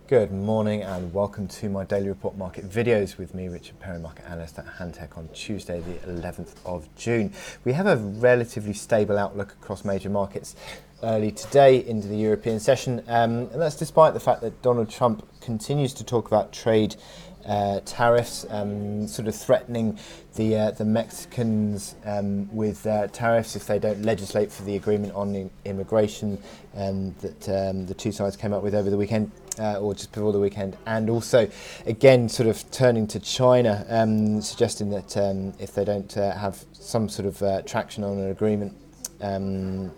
Good morning and welcome to my daily report market videos with me, Richard Perry, market analyst at Hantec on Tuesday the 11th of June. We have a relatively stable outlook across major markets early today into the European session, and that's despite the fact that Donald Trump continues to talk about trade tariffs, sort of threatening the Mexicans with tariffs if they don't legislate for the agreement on immigration that the two sides came up with over the weekend. Or just before the weekend, and also again sort of turning to China, suggesting that if they don't have some sort of traction on an agreement and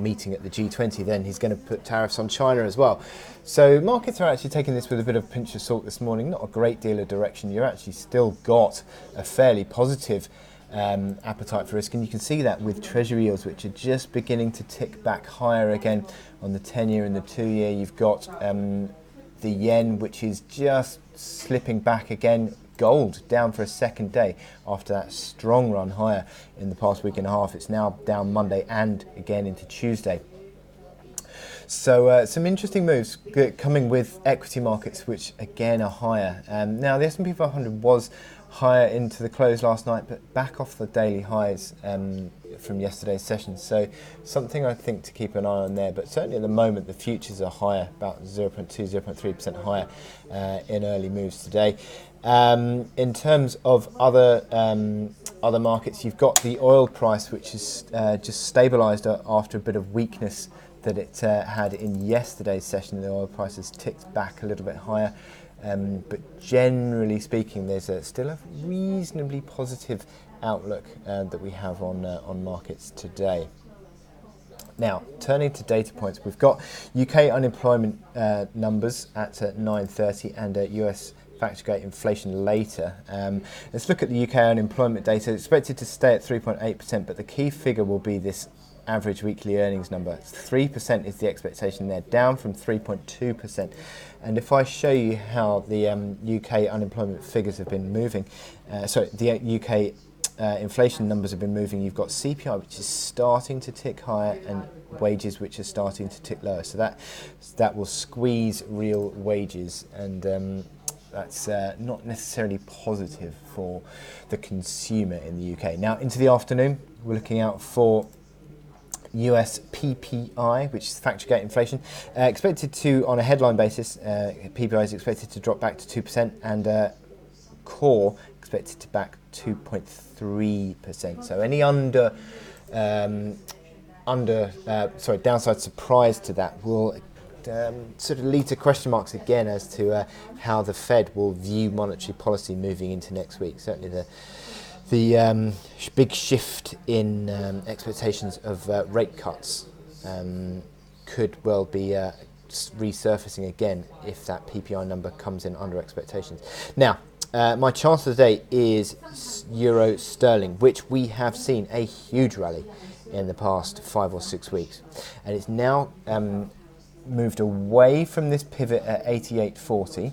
meeting at the G20, then he's going to put tariffs on China as well. So markets are actually taking this with a bit of a pinch of salt this morning. Not a great deal of direction. You're actually still got a fairly positive appetite for risk, and you can see that with treasury yields, which are just beginning to tick back higher again on the 10-year and the 2-year. You've got the yen, which is just slipping back again. Gold down for a second day after that strong run higher in the past week and a half. It's now down Monday and again into Tuesday. So some interesting moves coming with equity markets, which again are higher. Now the S&P 500 was higher into the close last night, but back off the daily highs from yesterday's session. So something I think to keep an eye on there. But certainly at the moment, the futures are higher, about 0.2, 0.3% higher in early moves today. In terms of other markets, you've got the oil price, which is just stabilised after a bit of weakness that it had in yesterday's session. The oil price has ticked back a little bit higher. But generally speaking, there's still a reasonably positive outlook that we have on markets today. Now, turning to data points, we've got UK unemployment numbers at 9:30 and US factor-gate inflation later. Let's look at the UK unemployment data. It's expected to stay at 3.8%, but the key figure will be this average weekly earnings number. 3% is the expectation there, down from 3.2%. And if I show you how the UK unemployment figures have been moving, the UK inflation numbers have been moving, you've got CPI, which is starting to tick higher, and wages, which are starting to tick lower. So that will squeeze real wages, and that's not necessarily positive for the consumer in the UK. Now, into the afternoon, we're looking out for US PPI, which is factor-gate inflation, expected to, on a headline basis, PPI is expected to drop back to 2%, and core expected to back 2.3%. So any downside surprise to that will sort of lead to question marks again as to how the Fed will view monetary policy moving into next week. Certainly the big shift in expectations of rate cuts could well be resurfacing again if that PPI number comes in under expectations. Now, my chart of the day is Euro Sterling, which we have seen a huge rally in the past 5 or 6 weeks, and it's now moved away from this pivot at 88.40.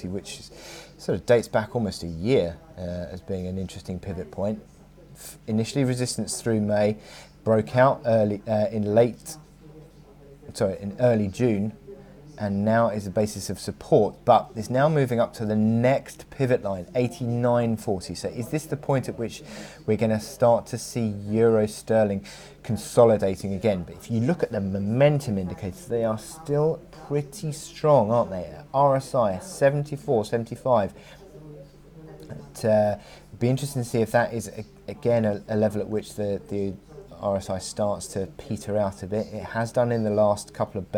Which sort of dates back almost a year as being an interesting pivot point. Initially resistance through May, broke out in early June, and now is a basis of support, but is now moving up to the next pivot line, 89.40. So is this the point at which we're going to start to see Euro Sterling consolidating again? But if you look at the momentum indicators, they are still pretty strong, aren't they? RSI 74, 75. It'd be interesting to see if that is again a level at which the RSI starts to peter out a bit. It has done in the last couple of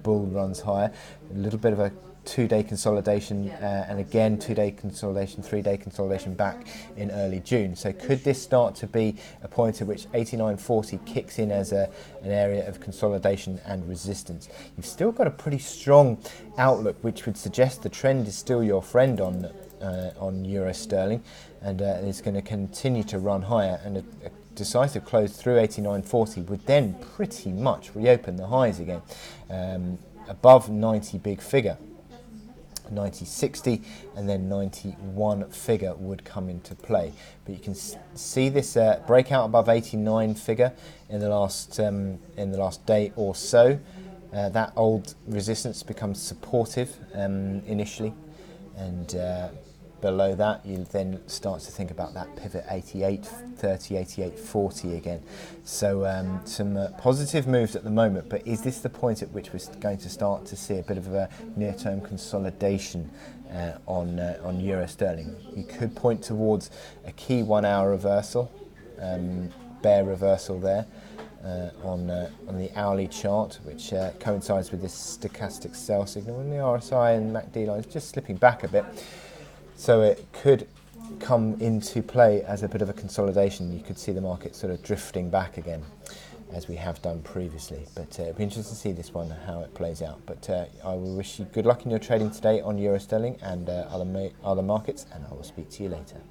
bull runs higher. A little bit of a 2-day consolidation, and again 2-day consolidation, 3-day consolidation back in early June. So could this start to be a point at which 89.40 kicks in as an area of consolidation and resistance? You've still got a pretty strong outlook, which would suggest the trend is still your friend on Euro Sterling, and it's going to continue to run higher, and a decisive close through 89.40 would then pretty much reopen the highs again, above 90 big figure. 90.60, and then 91 figure would come into play. But you can see this breakout above 89 figure in the last day or so. That old resistance becomes supportive initially, and below that you then start to think about that pivot 88.30, 88.40 again. So some positive moves at the moment, but is this the point at which we're going to start to see a bit of a near-term consolidation on euro sterling? You could point towards a key 1 hour reversal, bear reversal there on the hourly chart, which coincides with this stochastic sell signal, and the RSI and MACD line is just slipping back a bit. So it could come into play as a bit of a consolidation. You could see the market sort of drifting back again, as we have done previously. But it'll be interesting to see this one, how it plays out. But I will wish you good luck in your trading today on euro sterling and other markets, and I will speak to you later.